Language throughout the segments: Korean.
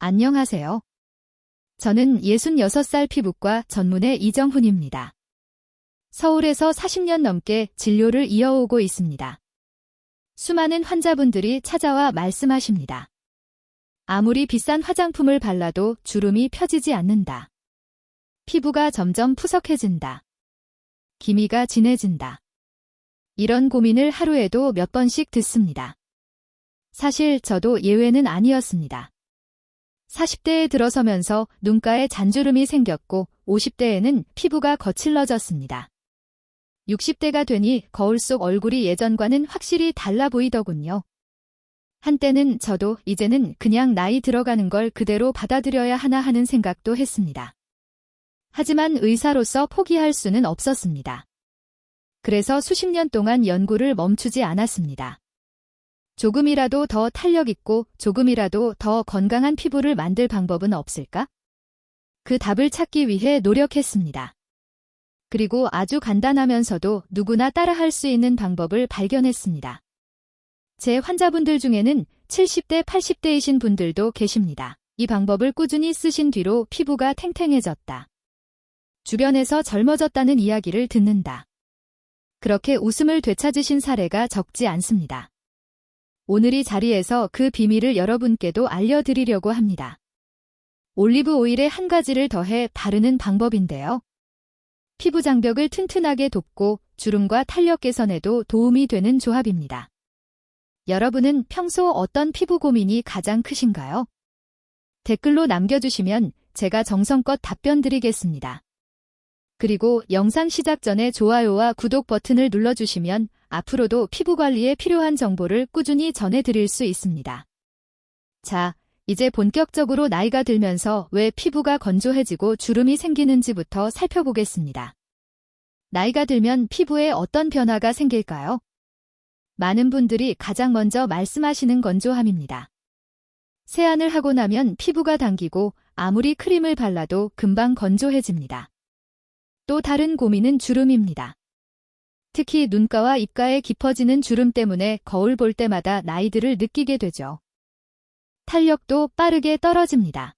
안녕하세요. 저는 66살 피부과 전문의 이정훈입니다. 서울에서 40년 넘게 진료를 이어오고 있습니다. 수많은 환자분들이 찾아와 말씀하십니다. 아무리 비싼 화장품을 발라도 주름이 펴지지 않는다. 피부가 점점 푸석해진다. 기미가 진해진다. 이런 고민을 하루에도 몇 번씩 듣습니다. 사실 저도 예외는 아니었습니다. 40대에 들어서면서 눈가에 잔주름이 생겼고 50대에는 피부가 거칠러졌습니다. 60대가 되니 거울 속 얼굴이 예전과는 확실히 달라 보이더군요. 한때는 저도 이제는 그냥 나이 들어가는 걸 그대로 받아들여야 하나 하는 생각도 했습니다. 하지만 의사로서 포기할 수는 없었습니다. 그래서 수십 년 동안 연구를 멈추지 않았습니다. 조금이라도 더 탄력 있고 조금이라도 더 건강한 피부를 만들 방법은 없을까? 그 답을 찾기 위해 노력했습니다. 그리고 아주 간단하면서도 누구나 따라할 수 있는 방법을 발견했습니다. 제 환자분들 중에는 70대, 80대이신 분들도 계십니다. 이 방법을 꾸준히 쓰신 뒤로 피부가 탱탱해졌다. 주변에서 젊어졌다는 이야기를 듣는다. 그렇게 웃음을 되찾으신 사례가 적지 않습니다. 오늘 이 자리에서 그 비밀을 여러분께도 알려드리려고 합니다. 올리브 오일에 한 가지를 더해 바르는 방법인데요. 피부 장벽을 튼튼하게 돕고 주름과 탄력 개선에도 도움이 되는 조합입니다. 여러분은 평소 어떤 피부 고민이 가장 크신가요? 댓글로 남겨주시면 제가 정성껏 답변 드리겠습니다. 그리고 영상 시작 전에 좋아요와 구독 버튼을 눌러주시면 앞으로도 피부 관리에 필요한 정보를 꾸준히 전해드릴 수 있습니다. 자, 이제 본격적으로 나이가 들면서 왜 피부가 건조해지고 주름이 생기는지부터 살펴보겠습니다. 나이가 들면 피부에 어떤 변화가 생길까요? 많은 분들이 가장 먼저 말씀하시는 건조함입니다. 세안을 하고 나면 피부가 당기고 아무리 크림을 발라도 금방 건조해집니다. 또 다른 고민은 주름입니다. 특히 눈가와 입가에 깊어지는 주름 때문에 거울 볼 때마다 나이들을 느끼게 되죠. 탄력도 빠르게 떨어집니다.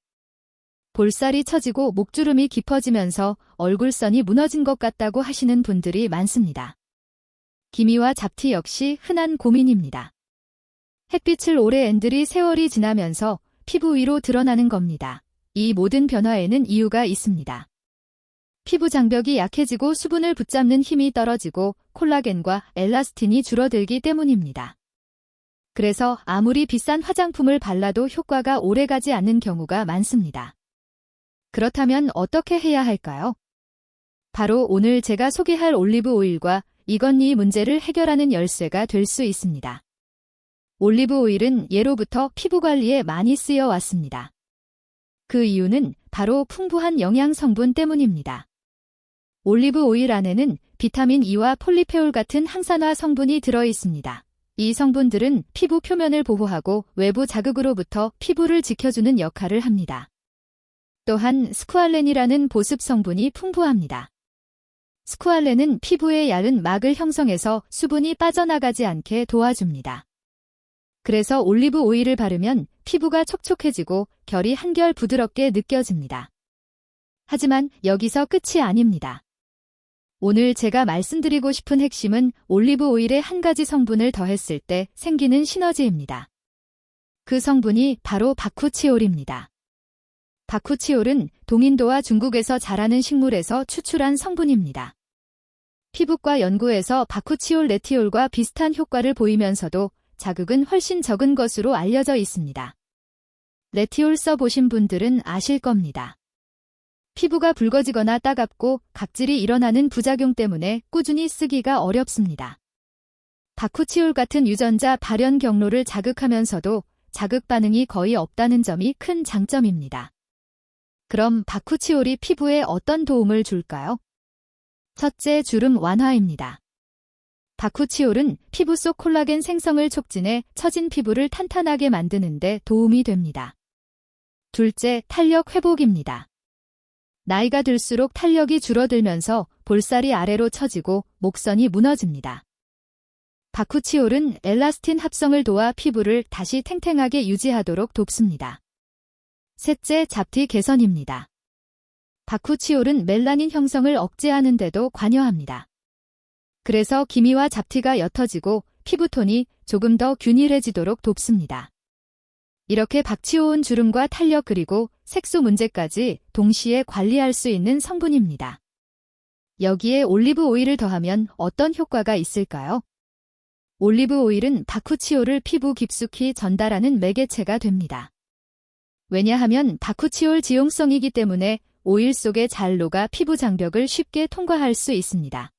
볼살이 처지고 목주름이 깊어지면서 얼굴선이 무너진 것 같다고 하시는 분들이 많습니다. 기미와 잡티 역시 흔한 고민입니다. 햇빛을 오래 앤들이 세월이 지나면서 피부 위로 드러나는 겁니다. 이 모든 변화에는 이유가 있습니다. 피부 장벽이 약해지고 수분을 붙잡는 힘이 떨어지고 콜라겐과 엘라스틴이 줄어들기 때문입니다. 그래서 아무리 비싼 화장품을 발라도 효과가 오래가지 않는 경우가 많습니다. 그렇다면 어떻게 해야 할까요? 바로 오늘 제가 소개할 올리브 오일과 이건 이 문제를 해결하는 열쇠가 될 수 있습니다. 올리브 오일은 예로부터 피부 관리에 많이 쓰여 왔습니다. 그 이유는 바로 풍부한 영양 성분 때문입니다. 올리브 오일 안에는 비타민 E와 폴리페올 같은 항산화 성분이 들어 있습니다. 이 성분들은 피부 표면을 보호하고 외부 자극으로부터 피부를 지켜주는 역할을 합니다. 또한 스쿠알렌이라는 보습 성분이 풍부합니다. 스쿠알렌은 피부에 얇은 막을 형성해서 수분이 빠져나가지 않게 도와줍니다. 그래서 올리브 오일을 바르면 피부가 촉촉해지고 결이 한결 부드럽게 느껴집니다. 하지만 여기서 끝이 아닙니다. 오늘 제가 말씀드리고 싶은 핵심은 올리브 오일에 한 가지 성분을 더했을 때 생기는 시너지입니다. 그 성분이 바로 바쿠치올입니다. 바쿠치올은 동인도와 중국에서 자라는 식물에서 추출한 성분입니다. 피부과 연구에서 바쿠치올 레티올과 비슷한 효과를 보이면서도 자극은 훨씬 적은 것으로 알려져 있습니다. 레티올 써보신 분들은 아실 겁니다. 피부가 붉어지거나 따갑고 각질이 일어나는 부작용 때문에 꾸준히 쓰기가 어렵습니다. 바쿠치올 같은 유전자 발현 경로를 자극하면서도 자극 반응이 거의 없다는 점이 큰 장점입니다. 그럼 바쿠치올이 피부에 어떤 도움을 줄까요? 첫째, 주름 완화입니다. 바쿠치올은 피부 속 콜라겐 생성을 촉진해 처진 피부를 탄탄하게 만드는 데 도움이 됩니다. 둘째, 탄력 회복입니다. 나이가 들수록 탄력이 줄어들면서 볼살이 아래로 처지고 목선이 무너집니다. 바쿠치올은 엘라스틴 합성을 도와 피부를 다시 탱탱하게 유지하도록 돕습니다. 셋째, 잡티 개선입니다. 바쿠치올은 멜라닌 형성을 억제하는데도 관여합니다. 그래서 기미와 잡티가 옅어지고 피부톤이 조금 더 균일해지도록 돕습니다. 이렇게 박치오은 주름과 탄력 그리고 색소 문제까지 동시에 관리할 수 있는 성분입니다. 여기에 올리브 오일을 더하면 어떤 효과가 있을까요? 올리브 오일은 바쿠치올을 피부 깊숙이 전달하는 매개체가 됩니다. 왜냐하면 바쿠치올 지용성이기 때문에 오일 속에 잘 녹아 피부 장벽을 쉽게 통과할 수 있습니다.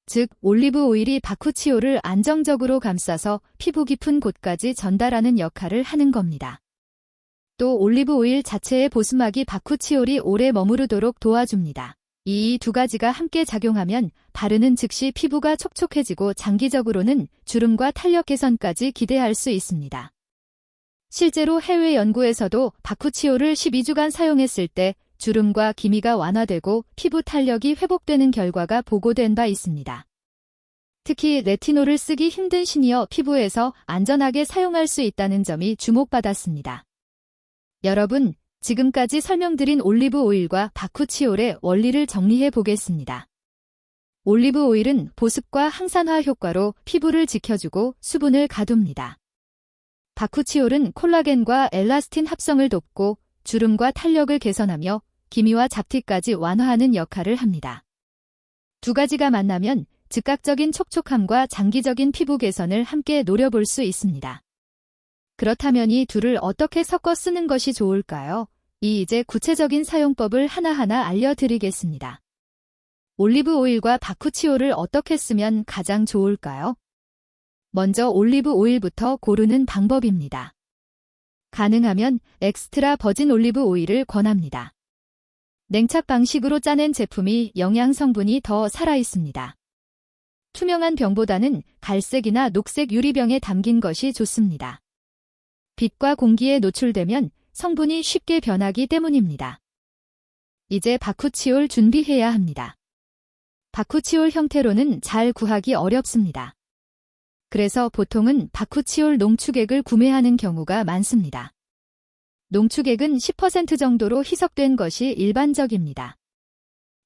즉, 올리브 오일이 바쿠치올을 안정적으로 감싸서 피부 깊은 곳까지 전달하는 역할을 하는 겁니다. 또 올리브 오일 자체의 보습막이 바쿠치올이 오래 머무르도록 도와줍니다. 이 두 가지가 함께 작용하면 바르는 즉시 피부가 촉촉해지고 장기적으로는 주름과 탄력 개선까지 기대할 수 있습니다. 실제로 해외 연구에서도 바쿠치올을 12주간 사용했을 때 주름과 기미가 완화되고 피부 탄력이 회복되는 결과가 보고된 바 있습니다. 특히 레티놀을 쓰기 힘든 시니어 피부에서 안전하게 사용할 수 있다는 점이 주목받았습니다. 여러분, 지금까지 설명드린 올리브 오일과 바쿠치올의 원리를 정리해 보겠습니다. 올리브 오일은 보습과 항산화 효과로 피부를 지켜주고 수분을 가둡니다. 바쿠치올은 콜라겐과 엘라스틴 합성을 돕고 주름과 탄력을 개선하며 기미와 잡티까지 완화하는 역할을 합니다. 두 가지가 만나면 즉각적인 촉촉함과 장기적인 피부 개선을 함께 노려볼 수 있습니다. 그렇다면 이 둘을 어떻게 섞어 쓰는 것이 좋을까요? 이제 구체적인 사용법을 하나하나 알려드리겠습니다. 올리브 오일과 바쿠치올을 어떻게 쓰면 가장 좋을까요? 먼저 올리브 오일부터 고르는 방법입니다. 가능하면 엑스트라 버진 올리브 오일을 권합니다. 냉착 방식으로 짜낸 제품이 영양 성분이 더 살아있습니다. 투명한 병보다는 갈색이나 녹색 유리병에 담긴 것이 좋습니다. 빛과 공기에 노출되면 성분이 쉽게 변하기 때문입니다. 이제 바쿠치올 준비해야 합니다. 바쿠치올 형태로는 잘 구하기 어렵습니다. 그래서 보통은 바쿠치올 농축액을 구매하는 경우가 많습니다. 농축액은 10% 정도로 희석된 것이 일반적입니다.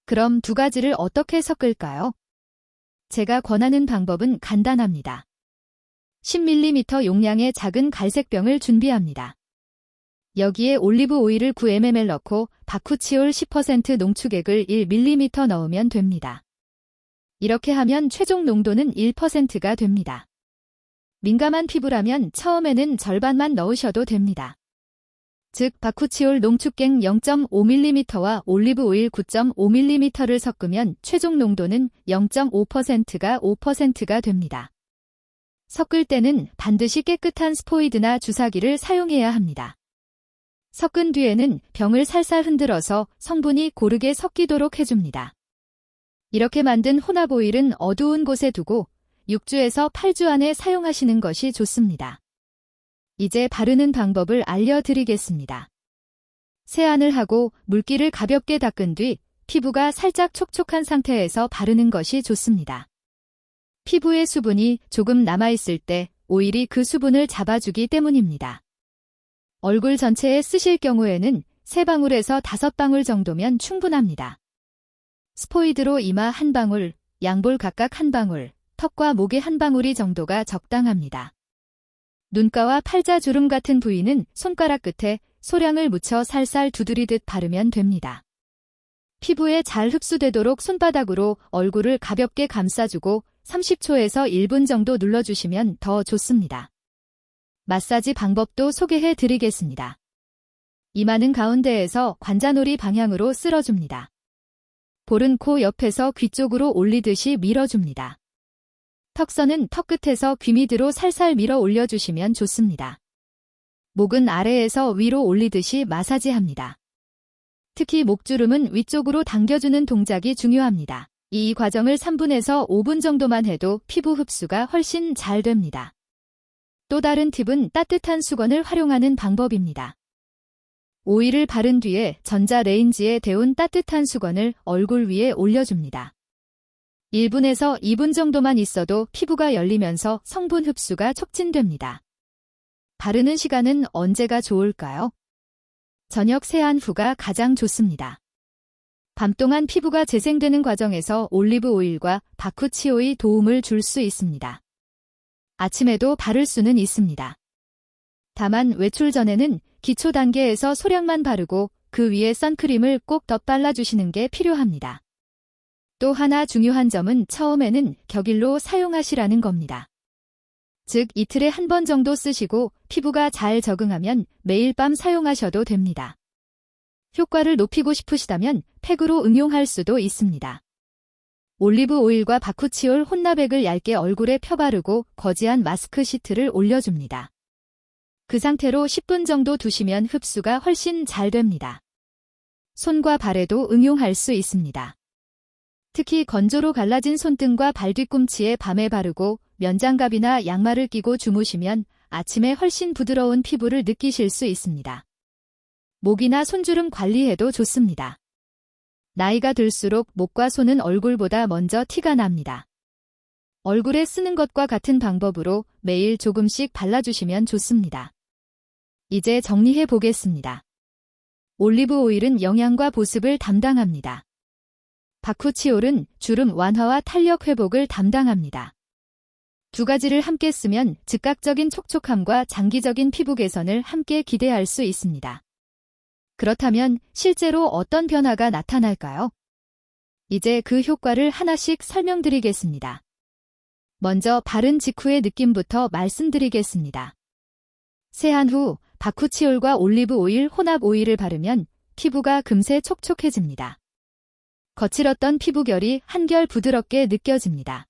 그럼 두 가지를 어떻게 섞을까요? 제가 권하는 방법은 간단합니다. 10ml 용량의 작은 갈색병을 준비합니다. 여기에 올리브 오일을 9ml 넣고 바쿠치올 10% 농축액을 1ml 넣으면 됩니다. 이렇게 하면 최종 농도는 1%가 됩니다. 민감한 피부라면 처음에는 절반만 넣으셔도 됩니다. 즉, 바쿠치올 농축액 0.5ml와 올리브 오일 9.5ml를 섞으면 최종 농도는 0.5%가 5%가 됩니다. 섞을 때는 반드시 깨끗한 스포이드나 주사기를 사용해야 합니다. 섞은 뒤에는 병을 살살 흔들어서 성분이 고르게 섞이도록 해줍니다. 이렇게 만든 혼합 오일은 어두운 곳에 두고 6주에서 8주 안에 사용하시는 것이 좋습니다. 이제 바르는 방법을 알려드리겠습니다. 세안을 하고 물기를 가볍게 닦은 뒤 피부가 살짝 촉촉한 상태에서 바르는 것이 좋습니다. 피부에 수분이 조금 남아있을 때 오일이 그 수분을 잡아주기 때문입니다. 얼굴 전체에 쓰실 경우에는 3방울에서 5방울 정도면 충분합니다. 스포이드로 이마 1방울, 양볼 각각 1방울, 턱과 목에 1방울이 정도가 적당합니다. 눈가와 팔자 주름 같은 부위는 손가락 끝에 소량을 묻혀 살살 두드리듯 바르면 됩니다. 피부에 잘 흡수되도록 손바닥으로 얼굴을 가볍게 감싸주고 30초에서 1분 정도 눌러주시면 더 좋습니다. 마사지 방법도 소개해 드리겠습니다. 이마는 가운데에서 관자놀이 방향으로 쓸어줍니다. 볼은 코 옆에서 귀 쪽으로 올리듯이 밀어줍니다. 턱선은 턱 끝에서 귀 밑으로 살살 밀어 올려주시면 좋습니다. 목은 아래에서 위로 올리듯이 마사지합니다. 특히 목주름은 위쪽으로 당겨주는 동작이 중요합니다. 이 과정을 3분에서 5분 정도만 해도 피부 흡수가 훨씬 잘 됩니다. 또 다른 팁은 따뜻한 수건을 활용하는 방법입니다. 오일을 바른 뒤에 전자레인지에 데운 따뜻한 수건을 얼굴 위에 올려줍니다. 1분에서 2분 정도만 있어도 피부가 열리면서 성분 흡수가 촉진됩니다. 바르는 시간은 언제가 좋을까요? 저녁 세안 후가 가장 좋습니다. 밤 동안 피부가 재생되는 과정에서 올리브 오일과 바쿠치올이 도움을 줄 수 있습니다. 아침에도 바를 수는 있습니다. 다만 외출 전에는 기초 단계에서 소량만 바르고 그 위에 선크림을 꼭 덧발라주시는 게 필요합니다. 또 하나 중요한 점은 처음에는 격일로 사용하시라는 겁니다. 즉 이틀에 한 번 정도 쓰시고 피부가 잘 적응하면 매일 밤 사용하셔도 됩니다. 효과를 높이고 싶으시다면 팩으로 응용할 수도 있습니다. 올리브 오일과 바쿠치올 혼납액을 얇게 얼굴에 펴바르고 거지한 마스크 시트를 올려줍니다. 그 상태로 10분 정도 두시면 흡수가 훨씬 잘 됩니다. 손과 발에도 응용할 수 있습니다. 특히 건조로 갈라진 손등과 발 뒤꿈치에 밤에 바르고 면장갑이나 양말을 끼고 주무시면 아침에 훨씬 부드러운 피부를 느끼실 수 있습니다. 목이나 손주름 관리에도 좋습니다. 나이가 들수록 목과 손은 얼굴보다 먼저 티가 납니다. 얼굴에 쓰는 것과 같은 방법으로 매일 조금씩 발라주시면 좋습니다. 이제 정리해 보겠습니다. 올리브 오일은 영양과 보습을 담당합니다. 바쿠치올은 주름 완화와 탄력 회복을 담당합니다. 두 가지를 함께 쓰면 즉각적인 촉촉함과 장기적인 피부 개선을 함께 기대할 수 있습니다. 그렇다면 실제로 어떤 변화가 나타날까요? 이제 그 효과를 하나씩 설명드리겠습니다. 먼저 바른 직후의 느낌부터 말씀드리겠습니다. 세안 후 바쿠치올과 올리브 오일 혼합 오일을 바르면 피부가 금세 촉촉해집니다. 거칠었던 피부결이 한결 부드럽게 느껴집니다.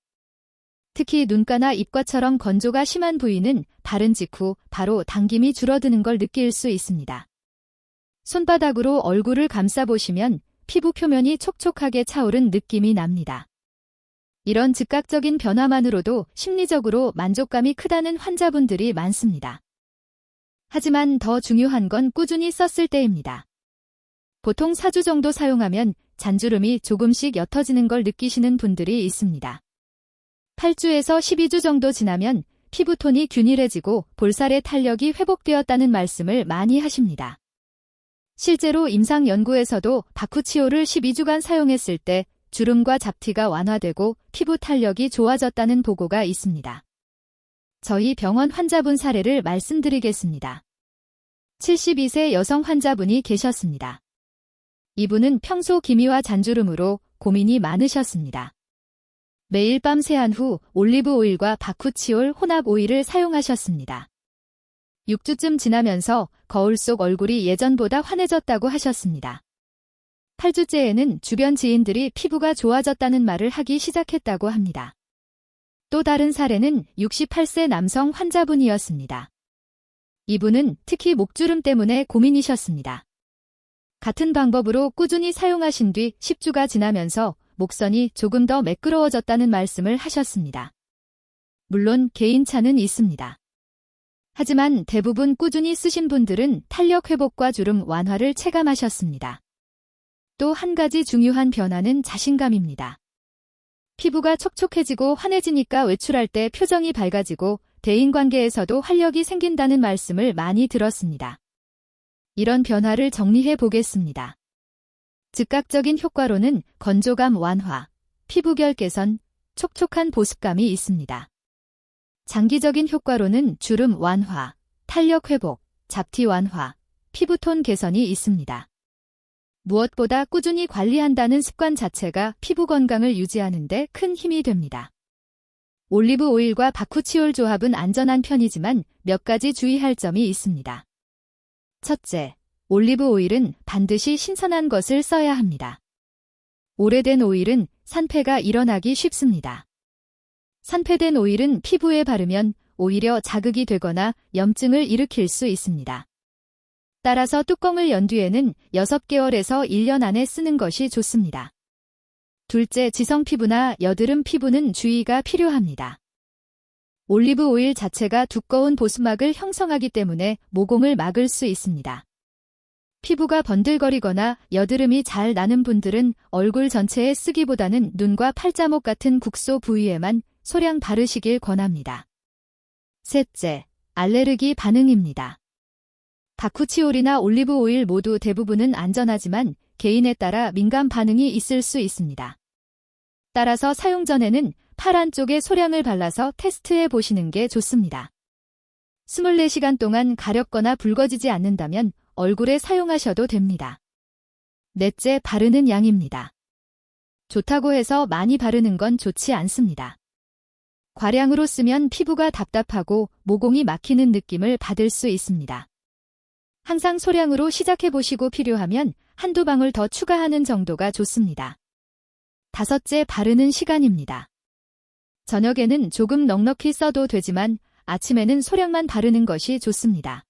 특히 눈가나 입가처럼 건조가 심한 부위는 바른 직후 바로 당김이 줄어드는 걸 느낄 수 있습니다. 손바닥으로 얼굴을 감싸보시면 피부 표면이 촉촉하게 차오른 느낌이 납니다. 이런 즉각적인 변화만으로도 심리적으로 만족감이 크다는 환자분들이 많습니다. 하지만 더 중요한 건 꾸준히 썼을 때입니다. 보통 4주 정도 사용하면 잔주름이 조금씩 옅어지는 걸 느끼시는 분들이 있습니다. 8주에서 12주 정도 지나면 피부톤이 균일해지고 볼살의 탄력이 회복되었다는 말씀을 많이 하십니다. 실제로 임상 연구에서도 바쿠치올을 12주간 사용했을 때 주름과 잡티가 완화되고 피부 탄력이 좋아졌다는 보고가 있습니다. 저희 병원 환자분 사례를 말씀드리겠습니다. 72세 여성 환자분이 계셨습니다. 이분은 평소 기미와 잔주름으로 고민이 많으셨습니다. 매일 밤 세안 후 올리브 오일과 바쿠치올 혼합 오일을 사용하셨습니다. 6주쯤 지나면서 거울 속 얼굴이 예전보다 환해졌다고 하셨습니다. 8주째에는 주변 지인들이 피부가 좋아졌다는 말을 하기 시작했다고 합니다. 또 다른 사례는 68세 남성 환자분이었습니다. 이분은 특히 목주름 때문에 고민이셨습니다. 같은 방법으로 꾸준히 사용하신 뒤 10주가 지나면서 목선이 조금 더 매끄러워졌다는 말씀을 하셨습니다. 물론 개인차는 있습니다. 하지만 대부분 꾸준히 쓰신 분들은 탄력 회복과 주름 완화를 체감하셨습니다. 또 한 가지 중요한 변화는 자신감입니다. 피부가 촉촉해지고 환해지니까 외출할 때 표정이 밝아지고 대인관계에서도 활력이 생긴다는 말씀을 많이 들었습니다. 이런 변화를 정리해 보겠습니다. 즉각적인 효과로는 건조감 완화, 피부결 개선, 촉촉한 보습감이 있습니다. 장기적인 효과로는 주름 완화, 탄력 회복, 잡티 완화, 피부톤 개선이 있습니다. 무엇보다 꾸준히 관리한다는 습관 자체가 피부 건강을 유지하는 데 큰 힘이 됩니다. 올리브 오일과 바쿠치올 조합은 안전한 편이지만 몇 가지 주의할 점이 있습니다. 첫째, 올리브 오일은 반드시 신선한 것을 써야 합니다. 오래된 오일은 산패가 일어나기 쉽습니다. 산패된 오일은 피부에 바르면 오히려 자극이 되거나 염증을 일으킬 수 있습니다. 따라서 뚜껑을 연 뒤에는 6개월에서 1년 안에 쓰는 것이 좋습니다. 둘째, 지성 피부나 여드름 피부는 주의가 필요합니다. 올리브 오일 자체가 두꺼운 보습막을 형성하기 때문에 모공을 막을 수 있습니다. 피부가 번들거리거나 여드름이 잘 나는 분들은 얼굴 전체에 쓰기보다는 눈과 팔자목 같은 국소 부위에만 소량 바르시길 권합니다. 셋째, 알레르기 반응입니다. 바쿠치올이나 올리브 오일 모두 대부분은 안전하지만 개인에 따라 민감 반응이 있을 수 있습니다. 따라서 사용 전에는 팔 안쪽에 소량을 발라서 테스트해 보시는 게 좋습니다. 24시간 동안 가렵거나 붉어지지 않는다면 얼굴에 사용하셔도 됩니다. 넷째, 바르는 양입니다. 좋다고 해서 많이 바르는 건 좋지 않습니다. 과량으로 쓰면 피부가 답답하고 모공이 막히는 느낌을 받을 수 있습니다. 항상 소량으로 시작해보시고 필요하면 한두 방울 더 추가하는 정도가 좋습니다. 다섯째, 바르는 시간입니다. 저녁에는 조금 넉넉히 써도 되지만 아침에는 소량만 바르는 것이 좋습니다.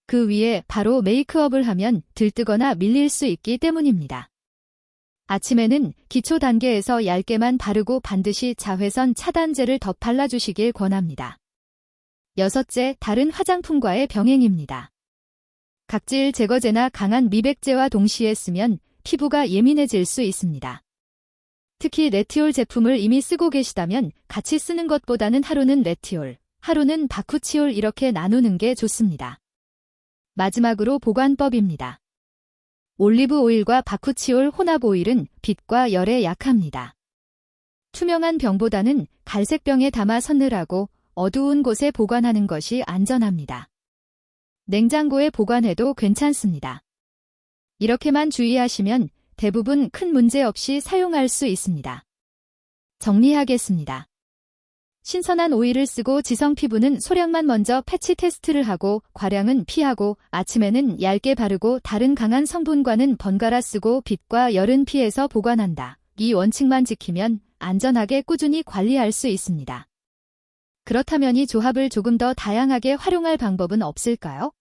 그 위에 바로 메이크업을 하면 들뜨거나 밀릴 수 있기 때문입니다. 아침에는 기초 단계에서 얇게만 바르고 반드시 자외선 차단제를 더 발라주시길 권합니다. 여섯째, 다른 화장품과의 병행입니다. 각질 제거제나 강한 미백제와 동시에 쓰면 피부가 예민해질 수 있습니다. 특히 레티올 제품을 이미 쓰고 계시다면 같이 쓰는 것보다는 하루는 레티올, 하루는 바쿠치올 이렇게 나누는 게 좋습니다. 마지막으로 보관법입니다. 올리브 오일과 바쿠치올 혼합 오일은 빛과 열에 약합니다. 투명한 병보다는 갈색 병에 담아 서늘하고 어두운 곳에 보관하는 것이 안전합니다. 냉장고에 보관해도 괜찮습니다. 이렇게만 주의하시면 대부분 큰 문제 없이 사용할 수 있습니다. 정리하겠습니다. 신선한 오일을 쓰고 지성 피부는 소량만 먼저 패치 테스트를 하고 과량은 피하고 아침에는 얇게 바르고 다른 강한 성분과는 번갈아 쓰고 빛과 열은 피해서 보관한다. 이 원칙만 지키면 안전하게 꾸준히 관리할 수 있습니다. 그렇다면 이 조합을 조금 더 다양하게 활용할 방법은 없을까요?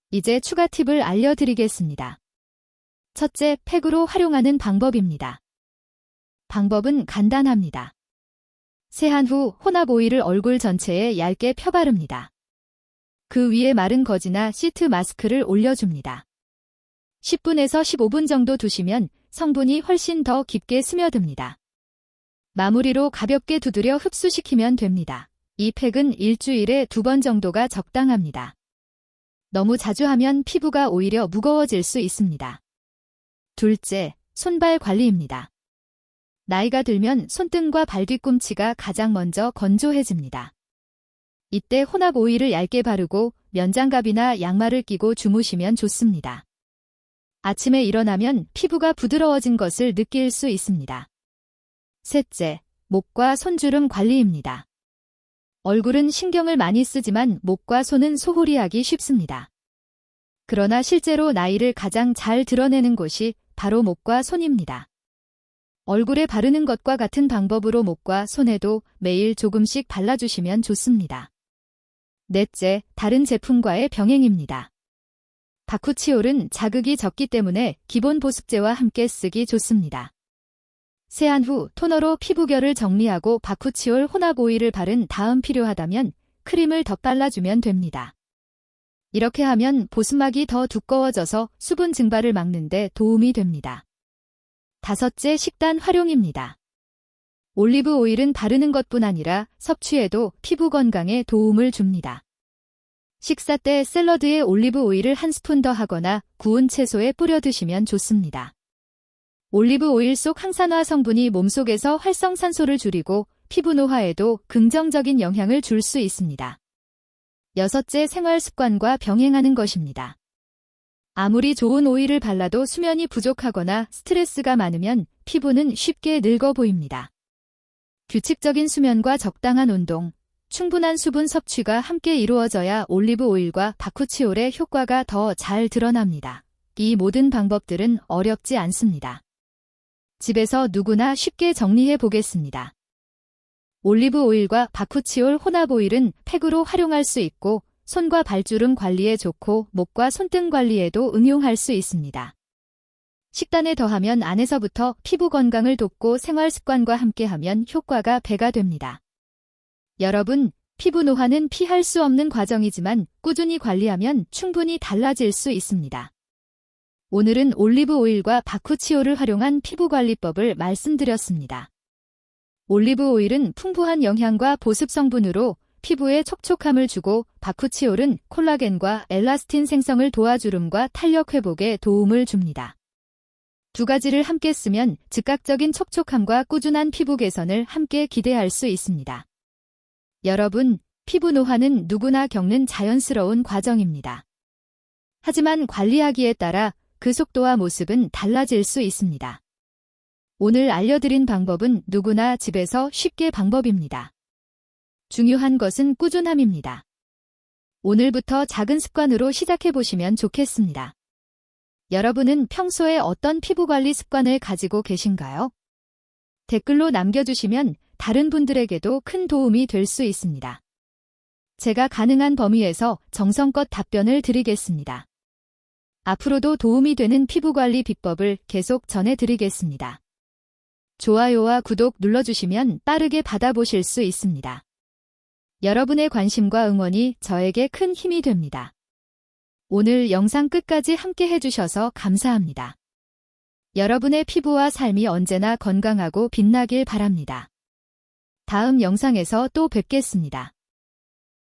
이제 추가 팁을 알려드리겠습니다. 첫째, 팩으로 활용하는 방법입니다. 방법은 간단합니다. 세안 후 혼합 오일을 얼굴 전체에 얇게 펴바릅니다. 그 위에 마른 거즈나 시트 마스크를 올려줍니다. 10분에서 15분 정도 두시면 성분이 훨씬 더 깊게 스며듭니다. 마무리로 가볍게 두드려 흡수시키면 됩니다. 이 팩은 일주일에 2번 정도가 적당합니다. 너무 자주 하면 피부가 오히려 무거워질 수 있습니다. 둘째, 손발 관리입니다. 나이가 들면 손등과 발 뒤꿈치가 가장 먼저 건조해집니다. 이때 혼합 오일을 얇게 바르고 면장갑이나 양말을 끼고 주무시면 좋습니다. 아침에 일어나면 피부가 부드러워진 것을 느낄 수 있습니다. 셋째, 목과 손주름 관리입니다. 얼굴은 신경을 많이 쓰지만 목과 손은 소홀히 하기 쉽습니다. 그러나 실제로 나이를 가장 잘 드러내는 곳이 바로 목과 손입니다. 얼굴에 바르는 것과 같은 방법으로 목과 손에도 매일 조금씩 발라주시면 좋습니다. 넷째, 다른 제품과의 병행입니다. 바쿠치올은 자극이 적기 때문에 기본 보습제와 함께 쓰기 좋습니다. 세안 후 토너로 피부결을 정리하고 바쿠치올 혼합 오일을 바른 다음 필요하다면 크림을 더 발라주면 됩니다. 이렇게 하면 보습막이 더 두꺼워져서 수분 증발을 막는 데 도움이 됩니다. 다섯째, 식단 활용입니다. 올리브 오일은 바르는 것뿐 아니라 섭취에도 피부 건강에 도움을 줍니다. 식사 때 샐러드에 올리브 오일을 한 스푼 더 하거나 구운 채소에 뿌려 드시면 좋습니다. 올리브 오일 속 항산화 성분이 몸속에서 활성산소를 줄이고 피부 노화에도 긍정적인 영향을 줄 수 있습니다. 여섯째, 생활 습관과 병행하는 것입니다. 아무리 좋은 오일을 발라도 수면이 부족하거나 스트레스가 많으면 피부는 쉽게 늙어 보입니다. 규칙적인 수면과 적당한 운동, 충분한 수분 섭취가 함께 이루어져야 올리브 오일과 바쿠치올의 효과가 더 잘 드러납니다. 이 모든 방법들은 어렵지 않습니다. 집에서 누구나 쉽게 정리해 보겠습니다. 올리브 오일과 바쿠치올 혼합 오일은 팩으로 활용할 수 있고 손과 발주름 관리에 좋고 목과 손등 관리에도 응용할 수 있습니다. 식단에 더하면 안에서부터 피부 건강을 돕고 생활 습관과 함께하면 효과가 배가 됩니다. 여러분, 피부 노화는 피할 수 없는 과정이지만 꾸준히 관리하면 충분히 달라질 수 있습니다. 오늘은 올리브 오일과 바쿠치올을 활용한 피부 관리법을 말씀드렸습니다. 올리브 오일은 풍부한 영양과 보습 성분으로 피부에 촉촉함을 주고 바쿠치올은 콜라겐과 엘라스틴 생성을 도와주름과 탄력 회복에 도움을 줍니다. 두 가지를 함께 쓰면 즉각적인 촉촉함과 꾸준한 피부 개선을 함께 기대할 수 있습니다. 여러분, 피부 노화는 누구나 겪는 자연스러운 과정입니다. 하지만 관리하기에 따라 그 속도와 모습은 달라질 수 있습니다. 오늘 알려드린 방법은 누구나 집에서 쉽게 방법입니다. 중요한 것은 꾸준함입니다. 오늘부터 작은 습관으로 시작해보시면 좋겠습니다. 여러분은 평소에 어떤 피부관리 습관을 가지고 계신가요? 댓글로 남겨주시면 다른 분들에게도 큰 도움이 될 수 있습니다. 제가 가능한 범위에서 정성껏 답변을 드리겠습니다. 앞으로도 도움이 되는 피부관리 비법을 계속 전해드리겠습니다. 좋아요와 구독 눌러주시면 빠르게 받아보실 수 있습니다. 여러분의 관심과 응원이 저에게 큰 힘이 됩니다. 오늘 영상 끝까지 함께 해주셔서 감사합니다. 여러분의 피부와 삶이 언제나 건강하고 빛나길 바랍니다. 다음 영상에서 또 뵙겠습니다.